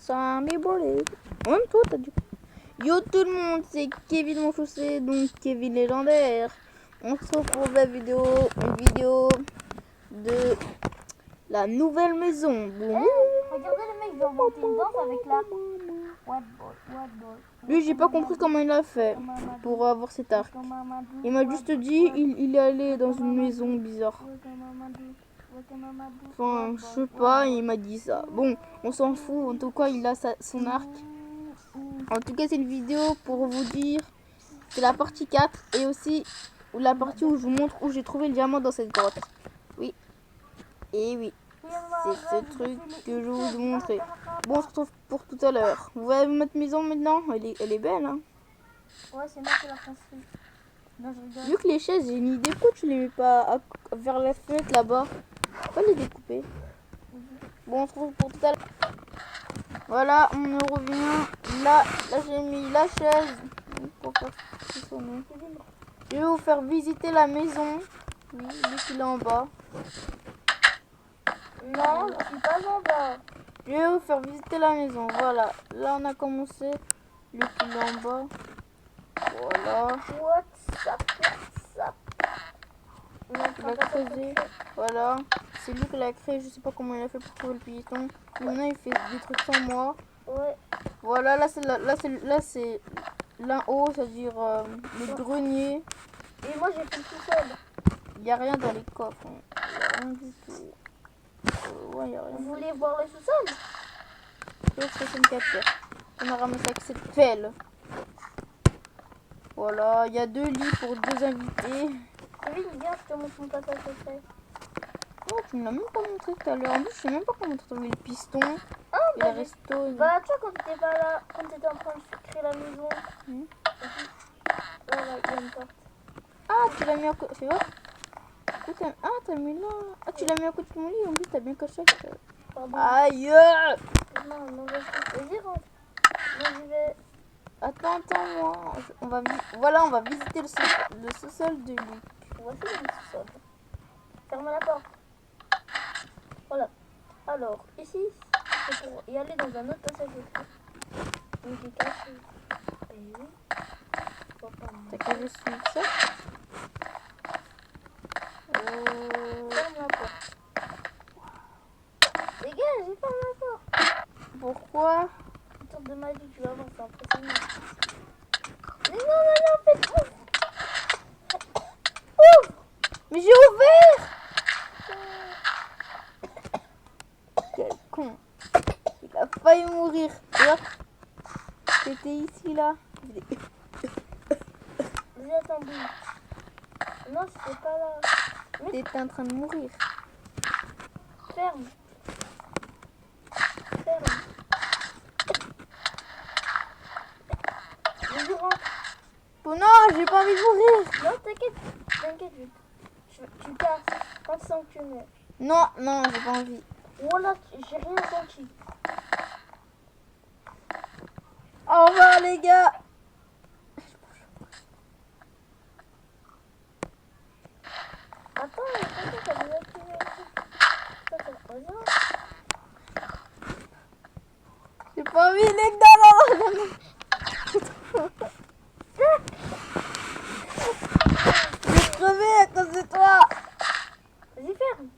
ça m'est brûlé. Même toi, t'as du... Yo tout le monde, c'est Kevin Monchaussé, donc Kevin légendaire. On se retrouve pour une vidéo de la nouvelle maison. Bon. Regardez le mec, j'ai inventé une danse avec la what ball. Lui, j'ai pas compris comment il a fait pour avoir cet arc. Il m'a juste dit il est allé dans une maison bizarre. Enfin, je sais pas, il m'a dit ça. Bon, on s'en fout. En tout cas, il a son arc. En tout cas, c'est une vidéo pour vous dire c'est la partie 4 et aussi la partie où je vous montre où j'ai trouvé le diamant dans cette grotte. Oui. Et oui. C'est ce truc que je vous montrer. Bon, on se retrouve pour tout à l'heure. Vous voyez notre maison maintenant? Elle est belle, hein? Ouais, c'est moi qui l'ai construit. Non, je rigole. Vu que les chaises, j'ai une idée, pourquoi tu les mets pas vers la fenêtre là-bas? Pas les découper. Bon, on se retrouve pour tout à l'heure. Voilà, on revient. Là j'ai mis la chaise pour faire sonner. Je vais vous faire visiter la maison. Oui, lui qui est en bas. Non, je suis pas en bas. Je vais vous faire visiter la maison. Voilà, là on a commencé. Lui qui est en bas. Voilà. What's up? Il a creusé. Voilà. C'est lui qui l'a créé. Je sais pas comment il a fait pour trouver le piéton. Maintenant il fait des trucs sans moi. Ouais. Voilà, là c'est l'un haut, c'est-à-dire le grenier. Et moi j'ai fait le sous-sol. Il n'y a rien dans les coffres. Il n'y a rien du tout. Ouais, il n'y a rien. Vous voulez voir le sous-sol? C'est une capture. On a ramassé avec cette pelle. Voilà, il y a 2 lits pour 2 invités. Kevin, viens, je te montre mon passage secret. Oh, tu me l'as même pas montré tout à l'heure. En plus, je sais même pas comment tu as trouvé le piston. Ah, Et bah, le resto. bah, tu vois, quand t'étais pas là, quand t'étais en train de créer la maison. Voilà, il y a une porte. Ah, tu l'as mis à côté. C'est vrai? Ah, t'as mis là. Ah, tu l'as mis à côté de mon lit. En plus, t'as bien caché. Pardon. Aïe! Non, vas-y, rentre. Moi, j'y vais. Attends, moi. Voilà, on va visiter le sous-sol de Luc. Voici le sous-sol. Ferme la porte. Voilà. Alors, ici, c'est pour y aller dans un autre passage secret. Donc, il est caché. Et oui. T'as qu'à juste suivre ça. Ferme la porte. Dégage, j'ai fermé la porte. Pourquoi? Une sorte de magie, tu vas voir, c'est impressionnant. Mais non, faites ouf. Ouvre. Mais j'ai ouvert! Quel con! Il a failli mourir. C'était ici là. Vous attendez. Non, c'était pas là. T'étais en train de mourir. Ferme. Je rentre. Oh non, j'ai pas envie de mourir. Non, t'inquiète. Tu casses. Quand tu sens que tu meurs. Non, j'ai pas envie. Voilà, j'ai rien senti. Au revoir les gars. Attends, t'as déjà tué. J'ai pas envie les gars. Non. Je vais crever à cause de toi. Vas-y, ferme.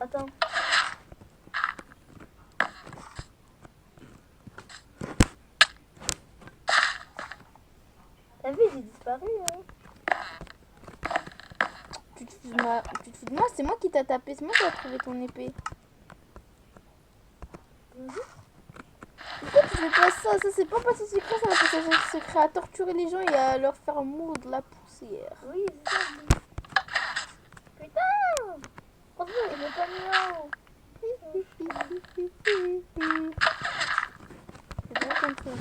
Attends. T'as vu, j'ai disparu. Hein. Tu te fous de moi, c'est moi qui t'a tapé, c'est moi qui ai trouvé ton épée. Pourquoi tu fais pas ça? Ça c'est pas passé secret, ça va passer secret à torturer les gens et à leur faire mordre la poussière. Oui, c'est ça. Putain! Franchement, il est pas mis en haut. C'est bien compris.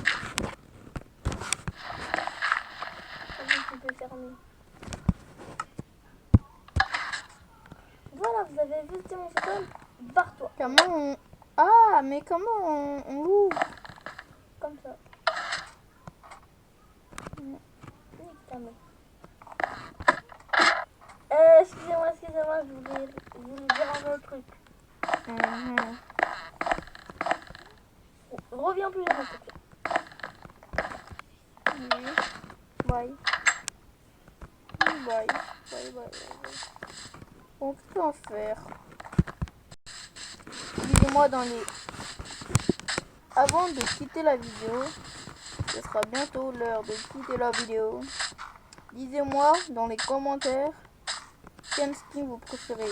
Tu peux fermer. Voilà, vous avez visité mon sous-sol. Barre-toi. Comment on... Ah, mais comment on l'ouvre? Comme ça. Jamais. Excusez-moi, je voulais dire un autre truc. Mhm. Reviens plus jamais, s'il te plaît. Oui. Bye. Bye. Bye, bye, bye. Bon, que peut en faire? Dites-moi dans les... Avant de quitter la vidéo, ce sera bientôt l'heure de quitter la vidéo. Disez-moi dans les commentaires quel skin vous préférez.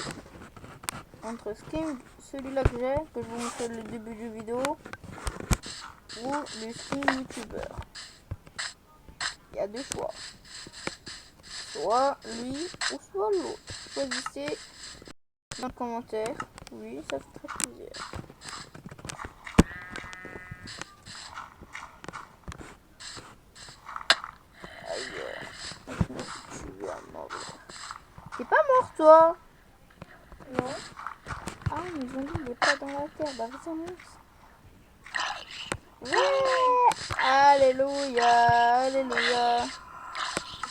Entre skin, celui-là que j'ai, que je vous montrerai le début du vidéo, ou le skin youtubeur. Il y a deux choix. Soit lui ou soit l'autre. Choisissez dans le commentaire. Oui, ça fait très plaisir. Aïe. Tu vas mourir. T'es pas mort toi? Non. Ah, mais ils ont dit il est pas dans la terre. Bah vas-y, monte. Ouais. Alléluia. Alléluia.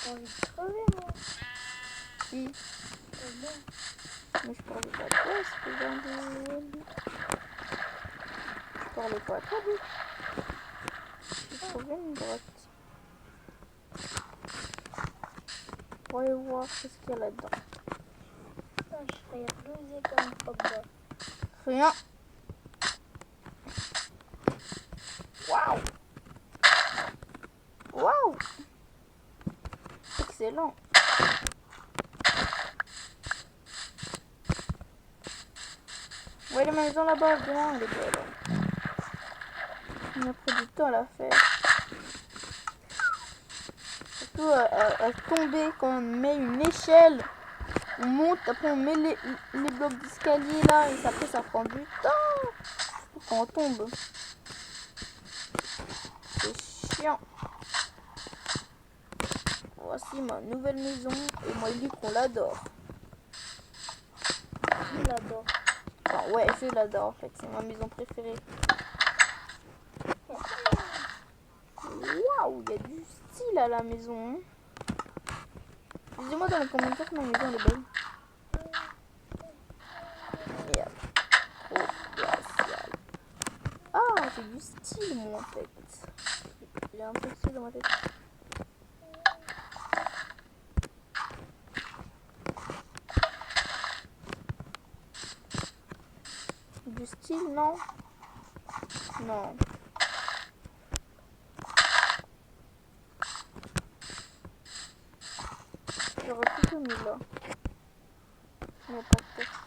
J'ai envie de crever, moi. Si. Oh, non. Mais je parlais pas de toi, c'est dans de... Je parlais pas à toi, oui. J'ai trouvé une grotte. Voyons voir qu'est-ce qu'il y a là-dedans. Putain, je serais rusé comme Pogba. Rien. Waouh. Waouh. Excellent. Ouais, la maison là-bas, bien, elle est belle. On a pris du temps à la faire. Surtout à tomber quand on met une échelle. On monte, après on met les blocs d'escalier là, et après ça prend du temps. Surtout quand on tombe. C'est chiant. Voici ma nouvelle maison, et moi il dit qu'on l'adore. Je l'adore. Enfin, ouais, je l'adore en fait, c'est ma maison préférée. Waouh, il y a du style à la maison. Dites-moi dans les commentaires que ma maison elle est belle. Merde. Trop glacial. Ah, j'ai du style moi en fait. J'ai un peu de style dans ma tête. Du style, non? Non. J'aurais plutôt mis là. Mais pas peut-être.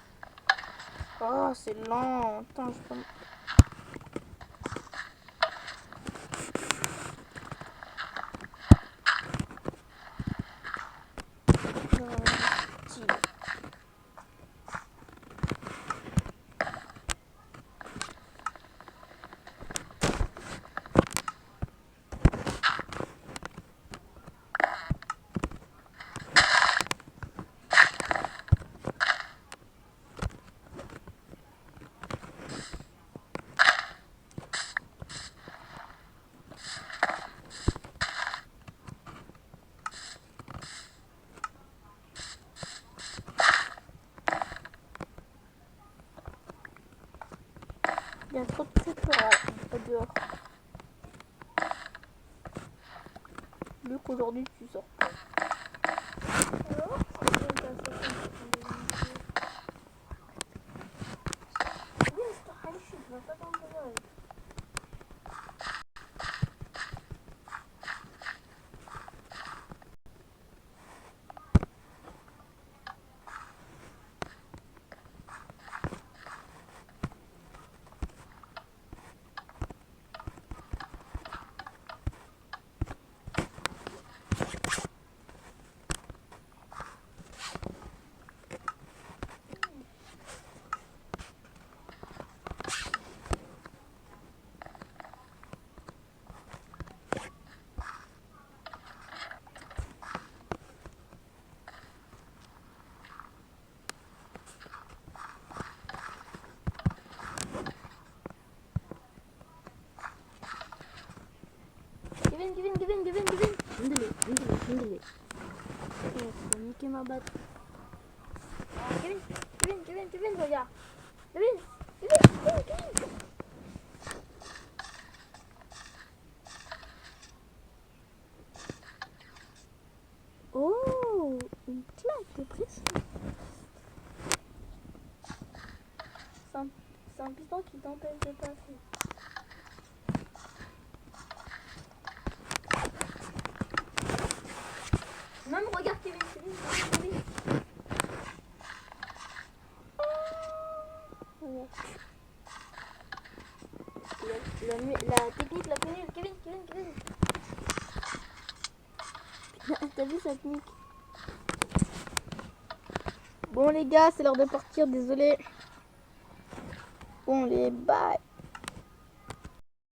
Oh, c'est lent. Attends, je peux... J'aurais mis du style. Il y a trop de créatures dehors. Luc, aujourd'hui, tu sors pas. Alors, c'est une personne. Yes, je vais pas t'envoyer. Kevin. J'ai niqué ma batte. Kevin, regarde. Kevin. Oh, une claque de pression. C'est un piston qui t'empêche de passer. Même regarde Kevin. La technique la plus nulle. Kevin. T'as vu sa technique? Bon les gars, c'est l'heure de partir, désolé. Bon les bye.